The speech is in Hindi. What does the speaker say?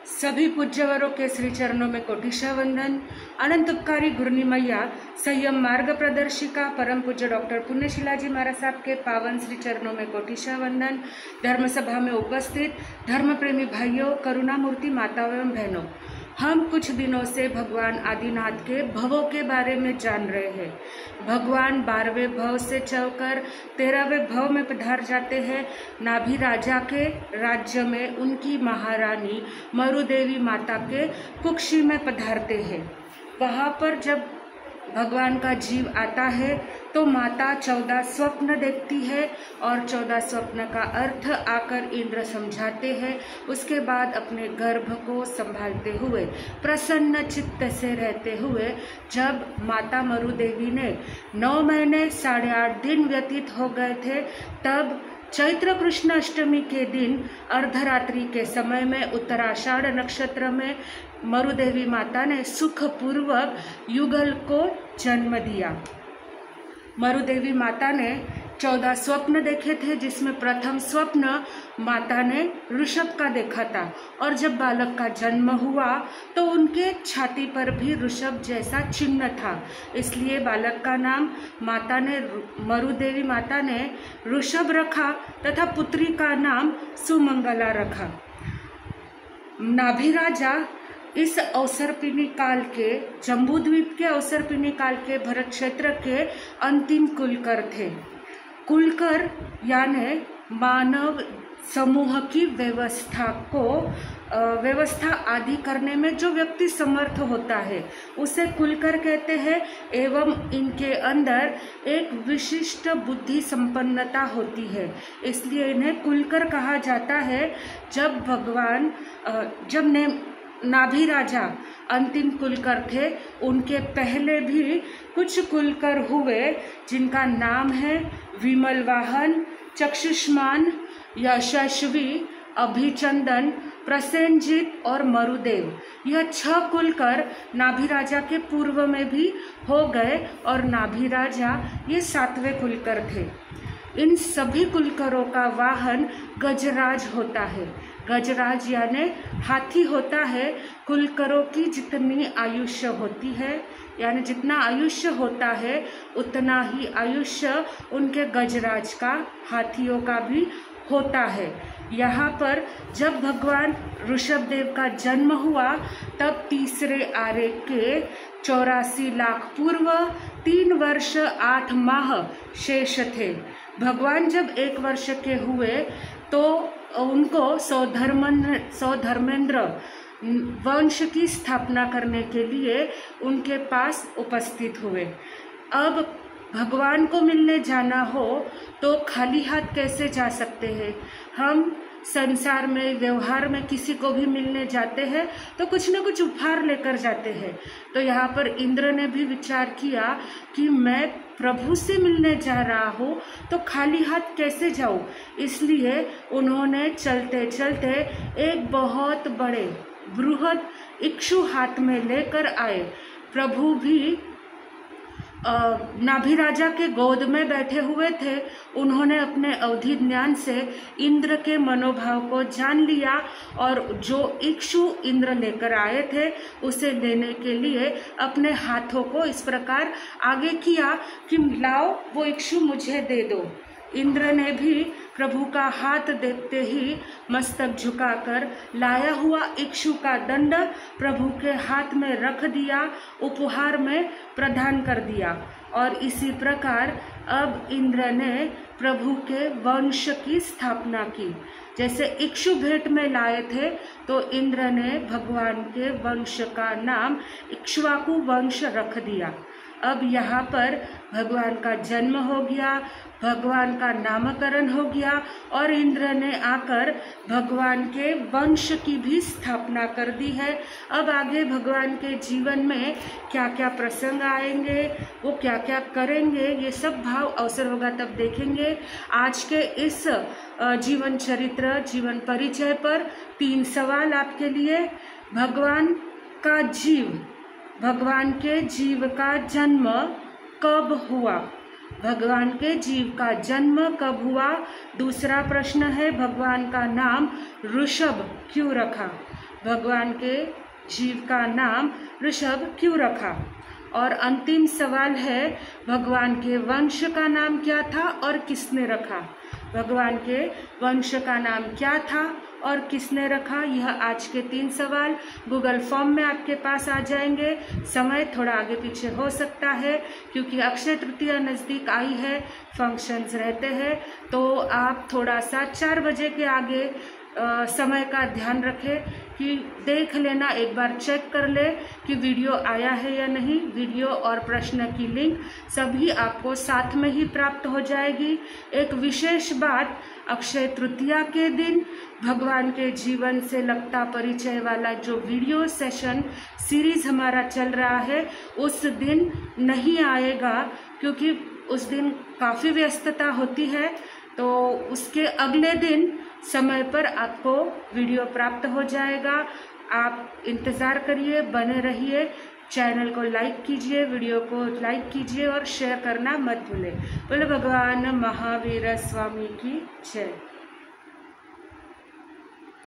सभी पूज्यवरों के श्री चरणों में कोटिशा वंदन। अनंत उपकारी गुरुनी मैया संयम मार्ग प्रदर्शिका परम पूज्य डॉक्टर पुण्यशिला जी महाराज साहब के पावन श्री चरणों में कोटिशा वंदन। धर्म सभा में उपस्थित धर्म प्रेमी भाइयों, करुणा मूर्ति माताओं एवं बहनों, हम कुछ दिनों से भगवान आदिनाथ के भवों के बारे में जान रहे हैं। भगवान 12वें भव से चलकर 13वें भव में पधार जाते हैं। नाभि राजा के राज्य में उनकी महारानी मरुदेवी माता के कुक्षी में पधारते हैं। वहाँ पर जब भगवान का जीव आता है तो माता 14 स्वप्न देखती है और 14 स्वप्न का अर्थ आकर इंद्र समझाते हैं। उसके बाद अपने गर्भ को संभालते हुए प्रसन्न चित्त से रहते हुए जब माता मरुदेवी ने 9 महीने 8.5 दिन व्यतीत हो गए थे, तब चैत्र कृष्ण अष्टमी के दिन अर्धरात्रि के समय में उत्तराषाढ़ नक्षत्र में मरुदेवी माता ने सुखपूर्वक युगल को जन्म दिया। मरुदेवी माता ने 14 स्वप्न देखे थे, जिसमें प्रथम स्वप्न माता ने ऋषभ का देखा था और जब बालक का जन्म हुआ तो उनके छाती पर भी ऋषभ जैसा चिन्ह था, इसलिए बालक का नाम मरुदेवी माता ने ऋषभ रखा तथा पुत्री का नाम सुमंगला रखा। नाभि राजा इस अवसरपिनी काल के जम्बूद्वीप के अवसरपिनी काल के भरत क्षेत्र के अंतिम कुलकर थे। कुलकर यानी मानव समूह की व्यवस्था आदि करने में जो व्यक्ति समर्थ होता है उसे कुलकर कहते हैं, एवं इनके अंदर एक विशिष्ट बुद्धि संपन्नता होती है, इसलिए इन्हें कुलकर कहा जाता है। जब नाभि राजा अंतिम कुलकर थे, उनके पहले भी कुछ कुलकर हुए जिनका नाम है विमल वाहन, चक्षुष्मान, यशस्वी, अभिचंदन, प्रसेनजीत और मरुदेव। यह 6 कुलकर नाभि राजा के पूर्व में भी हो गए और नाभि राजा ये 7वें कुलकर थे। इन सभी कुलकरों का वाहन गजराज होता है। गजराज यानी हाथी होता है। कुलकरों की जितनी आयुष्य होती है, यानी जितना आयुष्य होता है उतना ही आयुष्य उनके गजराज का, हाथियों का भी होता है। यहाँ पर जब भगवान ऋषभदेव का जन्म हुआ तब तीसरे आरे के 84 लाख पूर्व 3 वर्ष 8 माह शेष थे। भगवान जब 1 वर्ष के हुए तो उनको सौधर्मेंद्र वंश की स्थापना करने के लिए उनके पास उपस्थित हुए। अब भगवान को मिलने जाना हो तो खाली हाथ कैसे जा सकते हैं? हम संसार में व्यवहार में किसी को भी मिलने जाते हैं तो कुछ न कुछ उपहार लेकर जाते हैं। तो यहाँ पर इंद्र ने भी विचार किया कि मैं प्रभु से मिलने जा रहा हूँ तो खाली हाथ कैसे जाऊँ, इसलिए उन्होंने चलते चलते एक बहुत बड़े बृहद इक्षु हाथ में लेकर आए। प्रभु भी नाभि राजा के गोद में बैठे हुए थे। उन्होंने अपने अवधि ज्ञान से इंद्र के मनोभाव को जान लिया और जो इक्षु इंद्र लेकर आए थे उसे लेने के लिए अपने हाथों को इस प्रकार आगे किया कि लाओ वो इक्षु मुझे दे दो। इंद्र ने भी प्रभु का हाथ देखते ही मस्तक झुकाकर लाया हुआ इक्षु का दंड प्रभु के हाथ में रख दिया, उपहार में प्रदान कर दिया। और इसी प्रकार अब इंद्र ने प्रभु के वंश की स्थापना की। जैसे इक्षु भेंट में लाए थे तो इंद्र ने भगवान के वंश का नाम इक्ष्वाकु वंश रख दिया। अब यहाँ पर भगवान का जन्म हो गया, भगवान का नामकरण हो गया और इंद्र ने आकर भगवान के वंश की भी स्थापना कर दी है। अब आगे भगवान के जीवन में क्या क्या प्रसंग आएंगे, वो क्या क्या करेंगे, ये सब भाव अवसर होगा तब देखेंगे। आज के इस जीवन चरित्र, जीवन परिचय पर 3 सवाल आपके लिए। भगवान के जीव का जन्म कब हुआ? भगवान के जीव का जन्म कब हुआ? दूसरा प्रश्न है, भगवान का नाम ऋषभ क्यों रखा? भगवान के जीव का नाम ऋषभ क्यों रखा? और अंतिम सवाल है, भगवान के वंश का नाम क्या था और किसने रखा? भगवान के वंश का नाम क्या था और किसने रखा? यह आज के 3 सवाल गूगल फॉर्म में आपके पास आ जाएंगे। समय थोड़ा आगे पीछे हो सकता है क्योंकि अक्षय तृतीया नज़दीक आई है, फंक्शंस रहते हैं, तो आप थोड़ा सा 4 बजे के आगे समय का ध्यान रखें कि देख लेना, एक बार चेक कर ले कि वीडियो आया है या नहीं। वीडियो और प्रश्न की लिंक सभी आपको साथ में ही प्राप्त हो जाएगी। एक विशेष बात, अक्षय तृतीया के दिन भगवान के जीवन से लगता परिचय वाला जो वीडियो सेशन सीरीज हमारा चल रहा है उस दिन नहीं आएगा क्योंकि उस दिन काफ़ी व्यस्तता होती है, तो उसके अगले दिन समय पर आपको वीडियो प्राप्त हो जाएगा। आप इंतज़ार करिए, बने रहिए, चैनल को लाइक कीजिए, वीडियो को लाइक कीजिए और शेयर करना मत भूलें। बोले भगवान महावीर स्वामी की जय।